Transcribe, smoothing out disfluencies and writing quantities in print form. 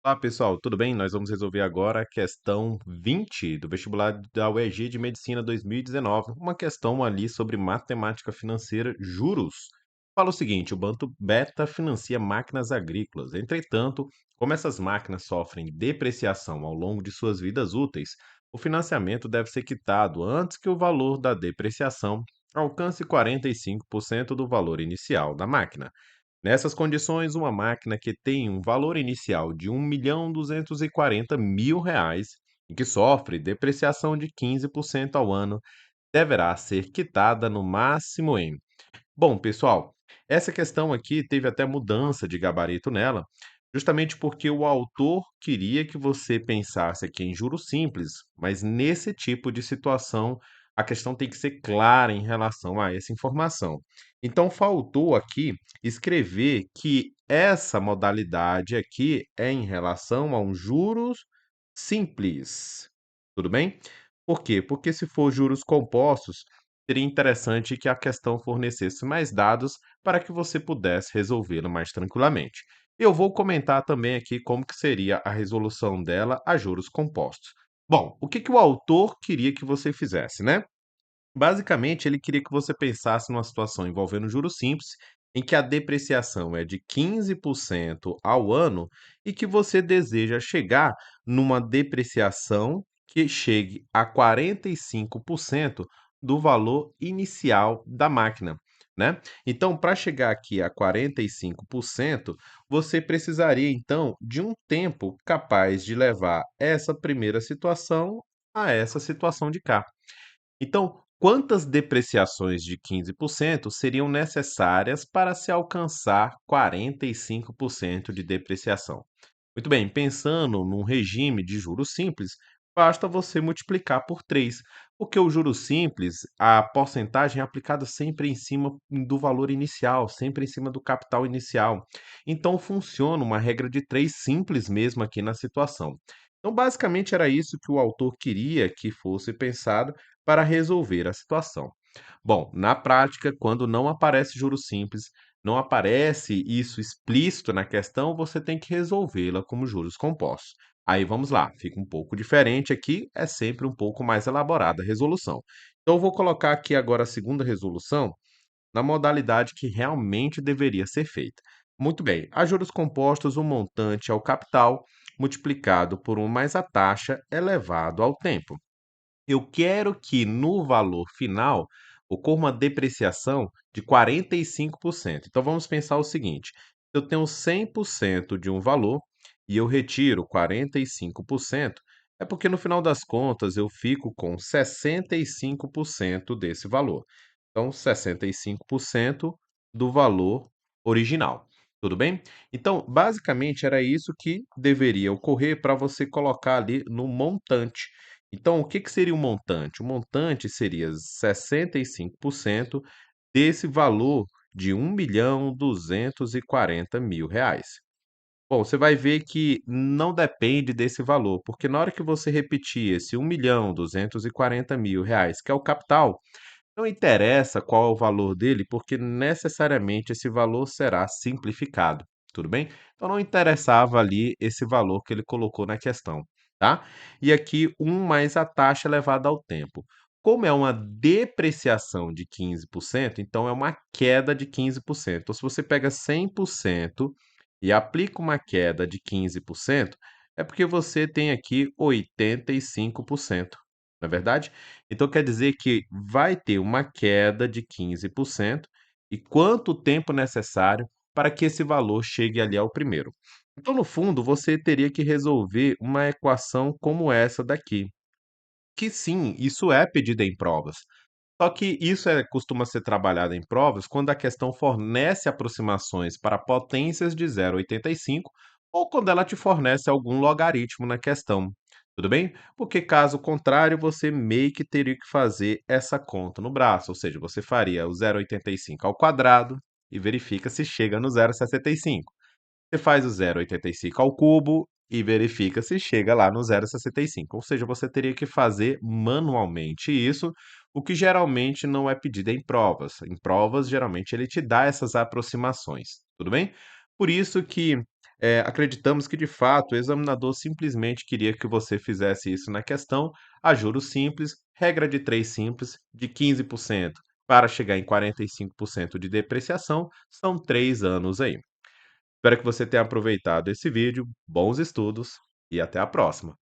Olá pessoal, tudo bem? Nós vamos resolver agora a questão 20 do vestibular da UEG de Medicina 2019, uma questão ali sobre matemática financeira, juros. Fala o seguinte: o Banco Beta financia máquinas agrícolas. Entretanto, como essas máquinas sofrem depreciação ao longo de suas vidas úteis, o financiamento deve ser quitado antes que o valor da depreciação alcance 45% do valor inicial da máquina. Nessas condições, uma máquina que tem um valor inicial de R$ 1.240.000 e que sofre depreciação de 15% ao ano deverá ser quitada no máximo em. Bom, pessoal, essa questão aqui teve até mudança de gabarito nela, justamente porque o autor queria que você pensasse aqui em juros simples, mas nesse tipo de situação a questão tem que ser clara em relação a essa informação. Então faltou aqui escrever que essa modalidade aqui é em relação a um juros simples. Tudo bem? Por quê? Porque se for juros compostos, seria interessante que a questão fornecesse mais dados para que você pudesse resolvê-lo mais tranquilamente. Eu vou comentar também aqui como que seria a resolução dela a juros compostos. Bom, o que que o autor queria que você fizesse, né? Basicamente, ele queria que você pensasse numa situação envolvendo juros simples, em que a depreciação é de 15% ao ano e que você deseja chegar numa depreciação que chegue a 45% do valor inicial da máquina, né? Então, para chegar aqui a 45%, você precisaria então de um tempo capaz de levar essa primeira situação a essa situação de cá. Então, quantas depreciações de 15% seriam necessárias para se alcançar 45% de depreciação? Muito bem, pensando num regime de juros simples, basta você multiplicar por 3, porque o juros simples, a porcentagem é aplicada sempre em cima do valor inicial, sempre em cima do capital inicial. Então, funciona uma regra de 3 simples mesmo aqui na situação. Então, basicamente, era isso que o autor queria que fosse pensado para resolver a situação. Bom, na prática, quando não aparece juros simples, não aparece isso explícito na questão, você tem que resolvê-la como juros compostos. Aí vamos lá, fica um pouco diferente aqui, é sempre um pouco mais elaborada a resolução. Então, eu vou colocar aqui agora a segunda resolução na modalidade que realmente deveria ser feita. Muito bem, a juros compostos, o montante é o capital multiplicado por 1 mais a taxa elevado ao tempo. Eu quero que no valor final ocorra uma depreciação de 45%. Então vamos pensar o seguinte: eu tenho 100% de um valor e eu retiro 45%, é porque no final das contas eu fico com 65% desse valor. Então 65% do valor original. Tudo bem? Então, basicamente era isso que deveria ocorrer para você colocar ali no montante. Então, o que que seria o montante? O montante seria 65% desse valor de R$ 1.240.000. Bom, você vai ver que não depende desse valor, porque na hora que você repetir esse R$ 1.240.000, que é o capital, não interessa qual é o valor dele, porque necessariamente esse valor será simplificado, tudo bem? Então não interessava ali esse valor que ele colocou na questão, tá? E aqui um mais a taxa elevada ao tempo. Como é uma depreciação de 15%, então é uma queda de 15%. Então, se você pega 100% e aplica uma queda de 15%, é porque você tem aqui 85%, não é verdade? Então quer dizer que vai ter uma queda de 15% e quanto tempo necessário para que esse valor chegue ali ao primeiro. Então, no fundo, você teria que resolver uma equação como essa daqui, que sim, isso é pedido em provas. Só que isso costuma ser trabalhado em provas quando a questão fornece aproximações para potências de 0,85 ou quando ela te fornece algum logaritmo na questão. Tudo bem? Porque caso contrário, você meio que teria que fazer essa conta no braço, ou seja, você faria o 0,85 ao quadrado e verifica se chega no 0,65. Você faz o 0,85 ao cubo e verifica se chega lá no 0,65. Ou seja, você teria que fazer manualmente isso, o que geralmente não é pedido em provas. Em provas, geralmente ele te dá essas aproximações, tudo bem? Por isso que Acreditamos que, de fato, o examinador simplesmente queria que você fizesse isso na questão a juros simples, regra de 3 simples, de 15% para chegar em 45% de depreciação, são 3 anos aí. Espero que você tenha aproveitado esse vídeo, bons estudos e até a próxima.